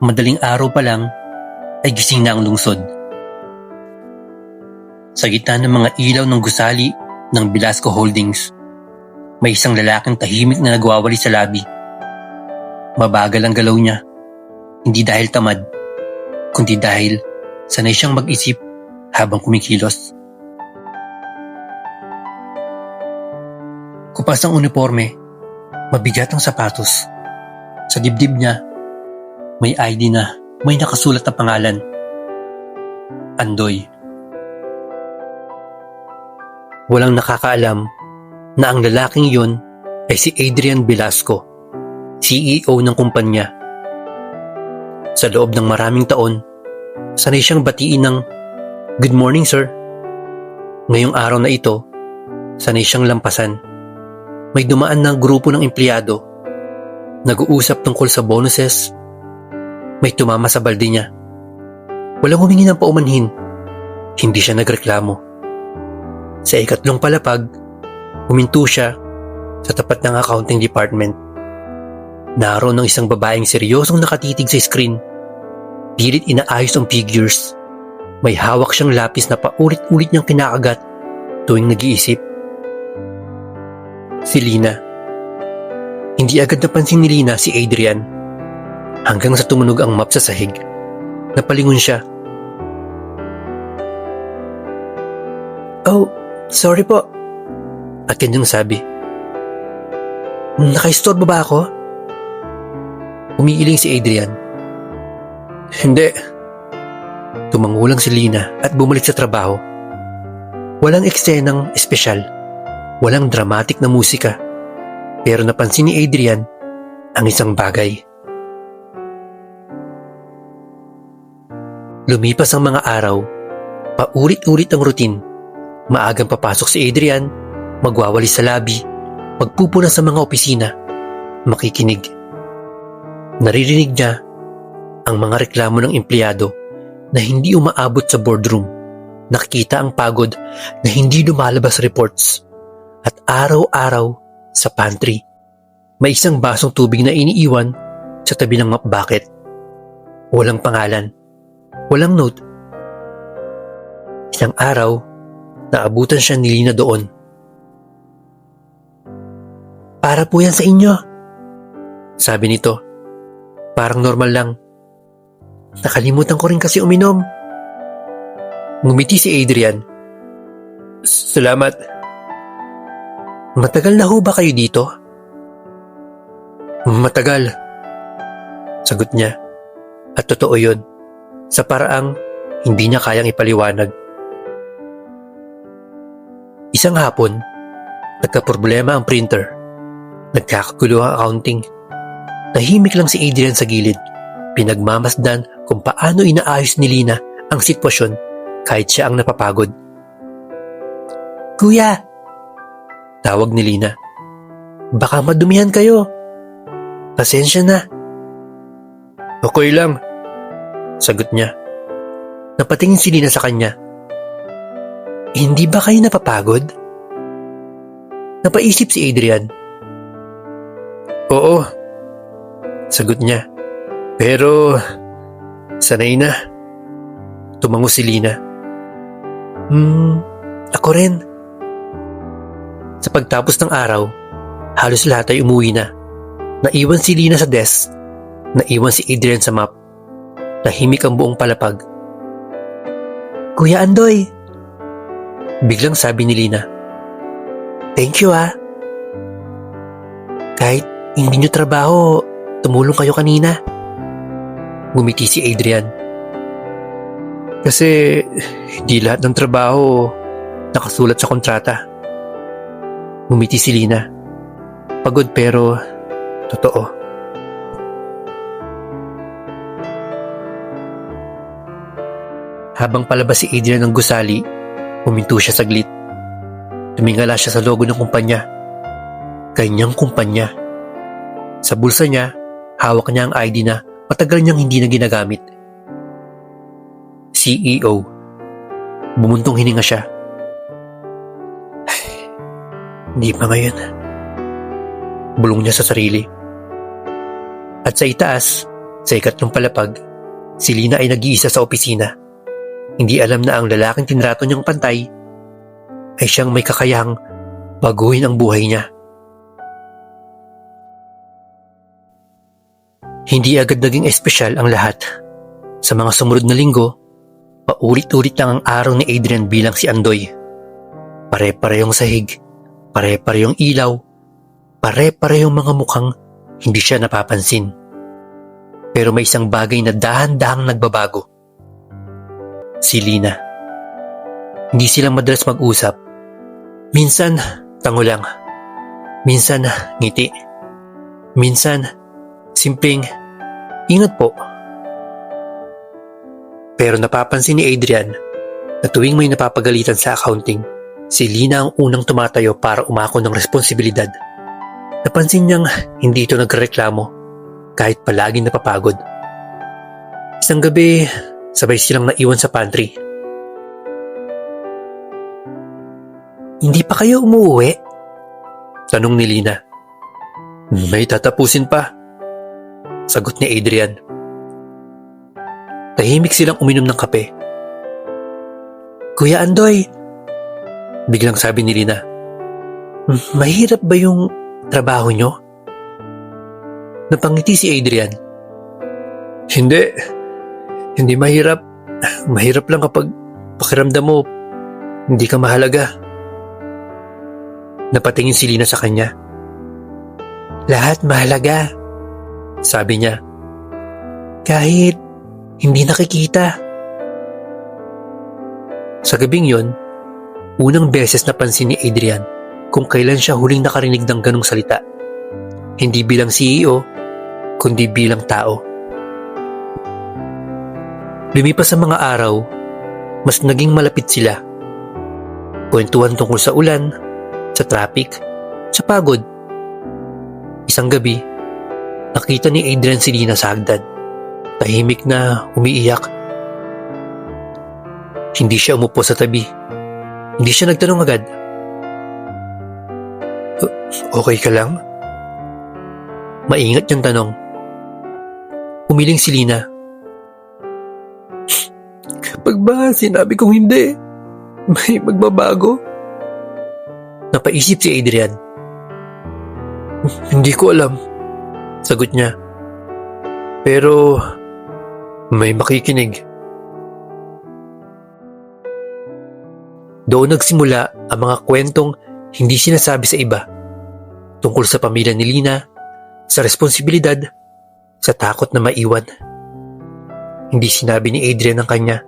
Madaling araw pa lang ay gising na ang lungsod. Sa gitna ng mga ilaw ng gusali ng Velasco Holdings, may isang lalaking tahimik na nagwawali sa labi. Mabagal ang galaw niya, hindi dahil tamad, kundi dahil sanay siyang mag-isip habang kumikilos. Kupas ang uniforme, mabigat ang sapatos. Sa dibdib niya, may ID na may nakasulat na pangalan. Andoy. Walang nakakaalam na ang lalaking yun ay si Adrian Velasco, CEO ng kumpanya. Sa loob ng maraming taon, sanay siyang batiin ng "Good morning, sir." Ngayong araw na ito, sanay siyang lampasan. May dumaan na grupo ng empleyado, nag-uusap tungkol sa bonuses. May tumama sa balde niya. Walang humingi ng paumanhin. Hindi siya nagreklamo. Sa ikatlong palapag, huminto siya sa tapat ng accounting department. Naroon ng isang babaeng seryosong nakatitig sa screen. Pilit inaayos ang figures. May hawak siyang lapis na paulit-ulit niyang kinakagat tuwing nag-iisip. Si Lina. Hindi agad napansin ni Lina si Adrian. Hanggang sa tumunog ang map sa sahig. Napalingon siya. "Oh, sorry po." At kanyang sabi. "Naka-istorbo ba ako?" Umiiling si Adrian. "Hindi." Tumangulang si Lina at bumalik sa trabaho. Walang eksenang espesyal. Walang dramatic na musika. Pero napansin ni Adrian ang isang bagay. Lumipas ang mga araw, paulit-ulit ang routine. Maagang papasok si Adrian, magwawali sa labi, magpupuna sa mga opisina, makikinig. Naririnig niya ang mga reklamo ng empleyado na hindi umaabot sa boardroom. Nakikita ang pagod na hindi lumalabas reports. At araw-araw sa pantry, may isang basong tubig na iniiwan sa tabi ng map bucket. Walang pangalan. Walang note. Isang araw, naabutan siya ni Lina doon. "Para po yan sa inyo," sabi nito. Parang normal lang. "Nakalimutan ko rin kasi uminom." Ngumiti si Adrian. "Salamat." "Matagal na ho ba kayo dito?" "Matagal," sagot niya. At totoo yun. Sa paraang hindi niya kayang ipaliwanag. Isang hapon, nagkaproblema ang printer. Nagkakagulo ang accounting. Tahimik lang si Adrian sa gilid. Pinagmamasdan kung paano inaayos ni Lina ang sitwasyon kahit siya ang napapagod. "Kuya!" tawag ni Lina. "Baka madumihan kayo. Pasensya na." "Okay lang," sagot niya. Napatingin si Lina sa kanya. "Hindi ba kayo napapagod?" Napaisip si Adrian. "Oo," sagot niya. "Pero sanay na." Tumango si Lina. Ako rin." Sa pagtapos ng araw, halos lahat ay umuwi na. Naiwan si Lina sa desk. Naiwan si Adrian sa map. Tahimik ang buong palapag. "Kuya Andoy," biglang sabi ni Lina. "Thank you ah. Kahit hindi nyo trabaho, tumulong kayo kanina." Ngumiti si Adrian. "Kasi hindi lahat ng trabaho nakasulat sa kontrata." Ngumiti si Lina. Pagod pero totoo. Habang palabas si Adrian ng gusali, huminto siya saglit. Tumingala siya sa logo ng kumpanya. Kanyang kumpanya. Sa bulsa niya, hawak niya ang ID na matagal niyang hindi na ginagamit. CEO. Bumuntong hininga siya. "Hindi pa ngayon." Bulong niya sa sarili. At sa itaas, Sa ikatlong palapag, si Lina ay nag-iisa sa opisina. Hindi alam na ang lalaking tinrato niyang pantay ay siyang may kakayahang baguhin ang buhay niya. Hindi agad naging espesyal ang lahat. Sa mga sumunod na linggo, paulit-ulit lang ang araw ni Adrian bilang si Andoy. Pare-parehong sahig, pare-parehong ilaw, pare-parehong mga mukhang hindi siya napapansin. Pero may isang bagay na dahan-dahang nagbabago. Si Lina. Hindi sila madalas mag-usap. Minsan, tango lang. Minsan, ngiti. Minsan, simpleng, ingat po. Pero napapansin ni Adrian na tuwing may napapagalitan sa accounting, si Lina ang unang tumatayo para umako ng responsibilidad. Napansin niyang hindi ito nagreklamo kahit palaging napapagod. Isang gabi, sabay silang naiwan sa pantry. Hindi pa kayo umuwi? Tanong ni Lina. May tatapusin pa. Sagot ni Adrian. Tahimik silang uminom ng kape. Kuya Andoy, biglang sabi ni Lina, mahirap ba yung trabaho nyo? Napangiti si Adrian. Hindi mahirap. Mahirap lang kapag pakiramdam mo hindi ka mahalaga. Napatingin si Lina sa kanya. Lahat mahalaga, sabi niya. Kahit hindi nakikita. Sa gabing yon, unang beses napansin ni Adrian kung kailan siya huling nakarinig ng ganong salita. Hindi bilang CEO, kundi bilang tao. Lumipas ang mga araw, mas naging malapit sila. Kwentuhan tungkol sa ulan, sa traffic, sa pagod. Isang gabi, nakita ni Adrian si Lina sa hagdan. Tahimik na umiiyak. Hindi siya umupo sa tabi. Hindi siya nagtanong agad. Okay ka lang? Maingat niyang tanong. Umiling si Lina. Kapag ba sinabi kong hindi, may magbabago? Napaisip si Adrian. Hindi ko alam, sagot niya. Pero may makikinig. Doon nagsimula ang mga kwentong hindi sinasabi sa iba. Tungkol sa pamilya ni Lina, sa responsibilidad, sa takot na maiwan. Hindi sinabi ni Adrian ang kanya.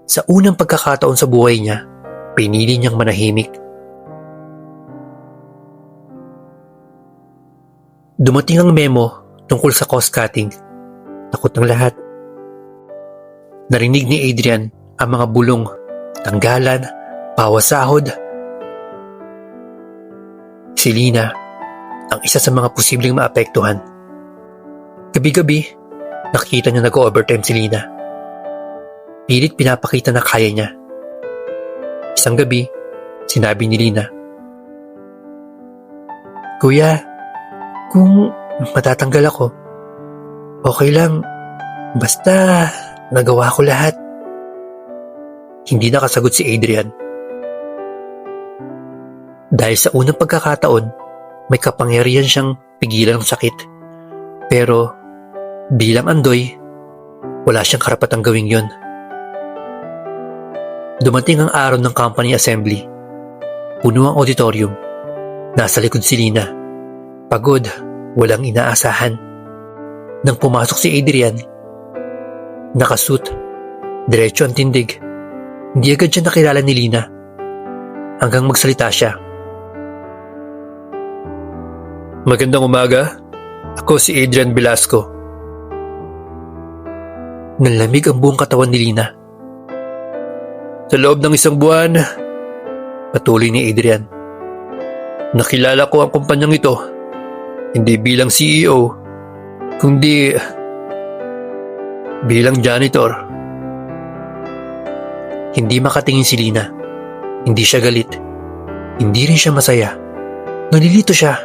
Sa unang pagkakataon sa buhay niya, pinili niyang manahimik. Dumating ang memo tungkol sa cost cutting. Takot ng lahat. Narinig ni Adrian ang mga bulong, tanggalan, bawas sahod. Si Lina, ang isa sa mga posibleng maapektuhan. Gabi-gabi, nakikita niya nag-overtime si Lina. Pilit pinapakita na kaya niya. Isang gabi, sinabi ni Lina, Kuya, kung matatanggal ako, okay lang, basta nagawa ko lahat. Hindi nakasagot si Adrian. Dahil sa unang pagkakataon, may kapangyarihan siyang pigilan ng sakit. Pero bilang Andoy, wala siyang karapatang gawing yon. Dumating ang araw ng company assembly. Puno ang auditorium. Nasa likod si Lina. Pagod, walang inaasahan. Nang pumasok si Adrian, nakasuit, diretso ang tindig. Hindi agad siya nakilala ni Lina. Hanggang magsalita siya. Magandang umaga. Ako si Adrian Velasco. Nanlamig ang buong katawan ni Lina. Sa loob ng isang buwan, patuloy ni Adrian, nakilala ko ang kumpanyang ito, hindi bilang CEO, kundi bilang janitor. Hindi makatingin si Lina. Hindi siya galit. Hindi rin siya masaya. Nalilito siya.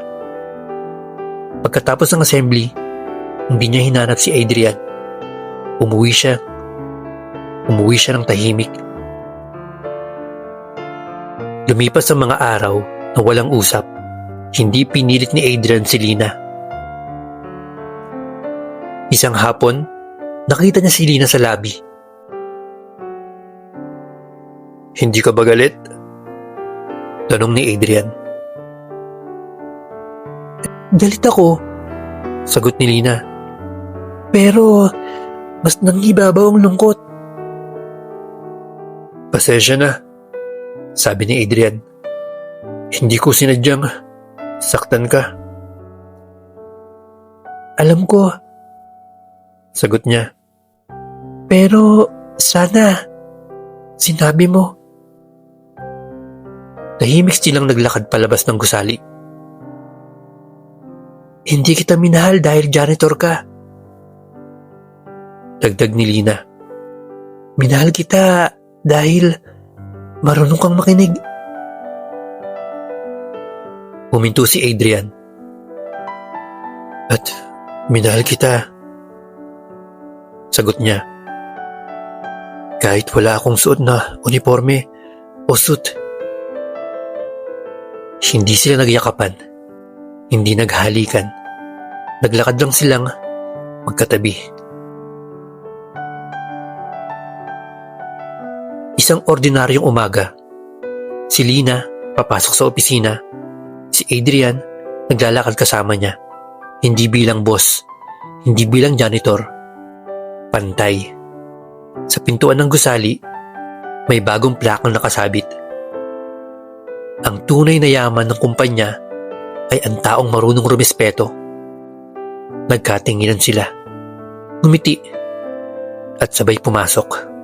Pagkatapos ng assembly, Hindi niya hinanap si Adrian. Umuwi siya. Umuwi siya ng tahimik. Lumipas ang mga araw na walang usap. Hindi pinilit ni Adrian si Lina. Isang hapon, nakita niya si Lina sa labi. "Hindi ka ba galit?" tanong ni Adrian. "Galit ako," sagot ni Lina. "Pero mas nangibabaw ang lungkot." "Pasensya na," sabi ni Adrian. "Hindi ko sinadyang saktan ka." "Alam ko," sagot niya. "Pero sana sinabi mo." Tahimik silang naglakad palabas ng gusali. "Hindi kita minahal dahil janitor ka," dagdag ni Lina. "Minahal kita dahil marunong kang makinig." Huminto si Adrian. "At minahal kita," sagot niya. "Kahit wala akong suot na uniforme o suit." Hindi sila nagyakapan. Hindi naghalikan. Naglakad lang silang magkatabi. Isang ordinaryong umaga. Si Lina papasok sa opisina. Si Adrian naglalakad kasama niya. Hindi bilang boss. Hindi bilang janitor. Pantay. Sa pintuan ng gusali, may bagong plakang nakasabit. Ang tunay na yaman ng kumpanya ay ang taong marunong rumespeto. Nagkatinginan sila. Ngumiti at sabay pumasok.